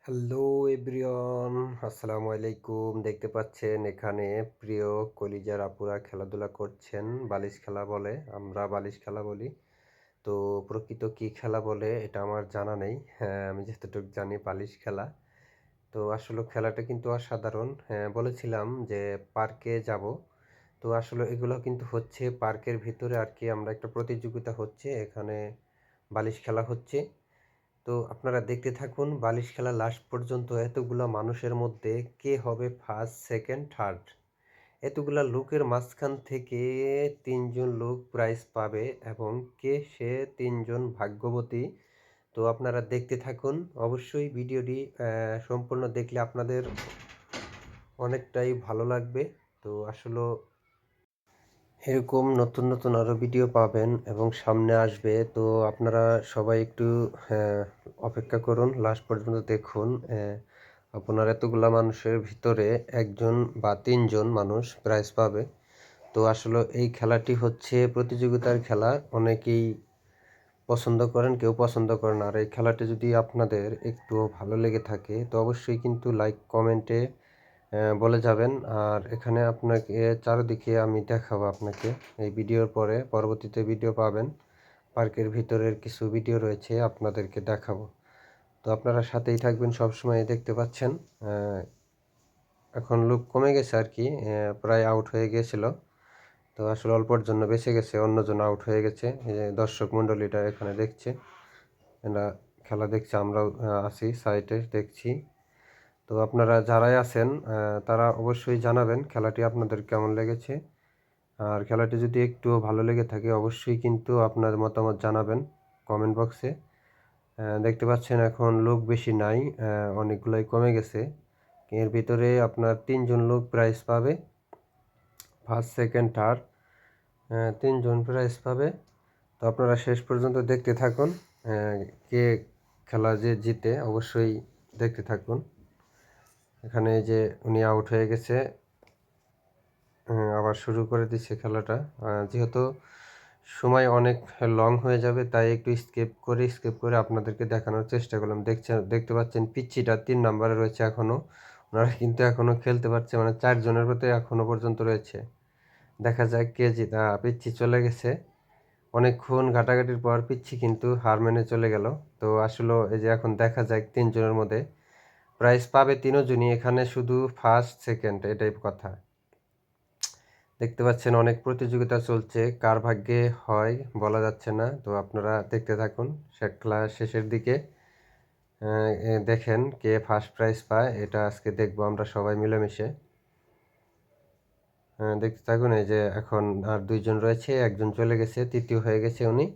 Hello everyone, আসসালামু আলাইকুম। দেখতে পাচ্ছেন এখানে প্রিয় কলিজার আপুরা খেলাধুলা করছেন। বালিশ খেলা বলে, আমরা বালিশ খেলা বলি। তো প্রকৃত কি খেলা বলে এটা আমার জানা নেই। হ্যাঁ, আমি যতটুকু জানি বালিশ খেলা। তো আসলে খেলাটা কিন্তু অসাধারণ। হ্যাঁ, বলেছিলাম যে পার্কে যাব। তো আসলে এগুলো কিন্তু হচ্ছে পার্কের ভিতরে আর কি, আমরা একটা প্রতিযোগিতা হচ্ছে এখানে, বালিশ খেলা হচ্ছে। তো আপনারা দেখতে থাকুন বালিশ খেলা লাস্ট পর্যন্ত। এতগুলা মানুষের মধ্যে কে হবে ফার্স্ট, সেকেন্ড, থার্ড, এতগুলা লোকের মাঝখান থেকে ৩ জন লোক প্রাইজ পাবে এবং কে সে ৩ জন ভাগ্যবতী। তো আপনারা দেখতে থাকুন। অবশ্যই ভিডিওটি সম্পূর্ণ দেখলে আপনাদের অনেকটাই ভালো লাগবে। তো আসলে এরকম নতুন নতুন আরও ভিডিও পাবেন এবং সামনে আসবে। তো আপনারা সবাই একটু অপেক্ষা করুন, লাস্ট পর্যন্ত দেখুন। আপনার এতগুলা মানুষের ভিতরে একজন বা ৩ জন মানুষ প্রাইজ পাবে। তো আসলে এই খেলাটি হচ্ছে প্রতিযোগিতার খেলা। অনেকেই পছন্দ করেন, কেউ পছন্দ করেন। আর এই খেলাটি যদি আপনাদের একটুও ভালো লেগে থাকে তো অবশ্যই কিন্তু লাইক কমেন্টে বলে যাবেন। আর এখানে আপনাকে চারিদিকে আমি দেখাবো আপনাকে এই ভিডিওর পরে, পরবর্তীতে ভিডিও পাবেন। পার্কের ভিতরের কিছু ভিডিও রয়েছে, আপনাদেরকে দেখাবো। তো আপনারা সাথেই থাকবেন, সবসময় দেখতে পাচ্ছেন। এখন লোক কমে গেছে আর কি, প্রায় আউট হয়ে গিয়েছিল। তো আসলে অল্পর জন্য বেঁচে গেছে, অন্যজন আউট হয়ে গেছে। এই যে দর্শক মণ্ডলীটা এখানে দেখছে, এরা খেলা দেখছে, আমরাও আছি সাইটে দেখছি। তো আপনারা যারাই আছেন তারা অবশ্যই জানাবেন খেলাটি আপনাদের কেমন লেগেছে। আর খেলাটি যদি একটু ভালো লেগে থাকে অবশ্যই কিন্তু আপনার মতামত জানাবেন কমেন্ট বক্সে। দেখতে পাচ্ছেন এখন লোক বেশি নাই, অনেকগুলোই কমে গেছে। এর ভিতরে আপনার ৩ জন লোক প্রাইজ পাবে, ফার্স্ট, সেকেন্ড, থার্ড, ৩ জন প্রাইজ পাবে। তো আপনারা শেষ পর্যন্ত দেখতে থাকুন। কে খেলা যে জিতে অবশ্যই দেখতে থাকুন। এখানে যে উনি আউট হয়ে গেছে, আবার শুরু করে দিচ্ছে খেলাটা। যেহেতু সময় অনেক লং হয়ে যাবে তাই একটু স্কিপ করে আপনাদেরকে দেখানোর চেষ্টা করলাম। দেখতে পাচ্ছেন পিচ্চিটা ৩ নম্বরে রয়েছে এখনও। ওনারা কিন্তু এখনও খেলতে পারছে, মানে ৪ জনের মতো এখনও পর্যন্ত রয়েছে। দেখা যাক কে জিতে। পিচ্চি চলে গেছে। অনেকক্ষণ ঘাটাঘাটির পর পিচ্চি কিন্তু হার মেনে চলে গেল। তো আসলে এই যে এখন দেখা যাক ৩ জনের মধ্যে প্রাইজ পাবে ৩ জনই, এখানে শুধু ফার্স্ট, সেকেন্ড এটাই কথা। দেখতে পাচ্ছেন অনেক প্রতিযোগিতা চলছে, কার ভাগ্যে হয় বলা যাচ্ছে না। তো আপনারা দেখতে থাকুন, খেলা শেষের দিকে দেখেন কে ফার্স্ট প্রাইজ পায়, এটা আজকে দেখবো আমরা সবাই মিলেমিশে। দেখতে থাকুন। এই যে এখন আর ২ জন রয়েছে, একজন চলে গেছে, তৃতীয় হয়ে গেছে উনি।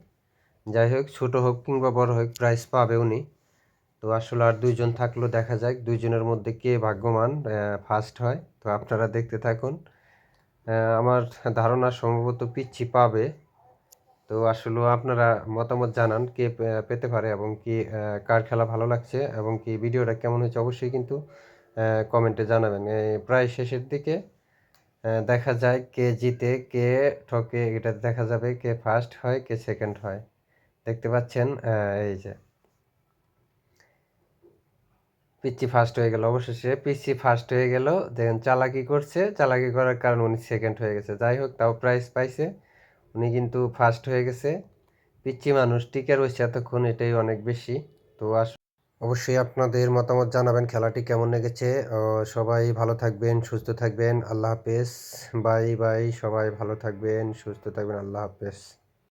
যাই হোক, ছোট হোক কিংবা বড় হোক প্রাইজ পাবে উনি। তো আসলে আর ২ জন থাকলো, দেখা যাক ২ জনের মধ্যে কে ভাগ্যবান ফার্স্ট হয়। তো আপনারা দেখতে থাকুন। আমার ধারণা সম্ভবত পিচ্চি পাবে। তো আসলেও আপনারা মতামত জানান কে পেতে পারে এবং কি কার খেলা ভালো লাগছে এবং কি ভিডিওটা কেমন হয়েছে অবশ্যই কিন্তু কমেন্টে জানাবেন। প্রায় শেষের দিকে দেখা যায় কে জিতে কে ঠকে, এটা দেখা যাবে কে ফার্স্ট হয় কে সেকেন্ড হয়। দেখতে পাচ্ছেন এই যে পিচ্চি ফার্স্ট হয়ে গেল, অবশেষে পিচ্চি ফার্স্ট হয়ে গেল। দেখেন চালাকি করছে, চালাকি করার কারণে উনি সেকেন্ড হয়ে গেছে। যাই হোক, তাও প্রাইজ পাইছে, উনি কিন্তু ফার্স্ট হয়ে গেছে। পিচ্চি মানুষ টিকে রয়েছে এতক্ষণ, এটাই অনেক বেশি। তো অবশ্যই আপনাদের মতামত জানাবেন খেলাটি কেমন লেগেছে। সবাই ভালো থাকবেন, সুস্থ থাকবেন। আল্লাহ হাফেজ। Bye bye. সবাই ভালো থাকবেন, সুস্থ থাকবেন। আল্লাহ হাফেজ।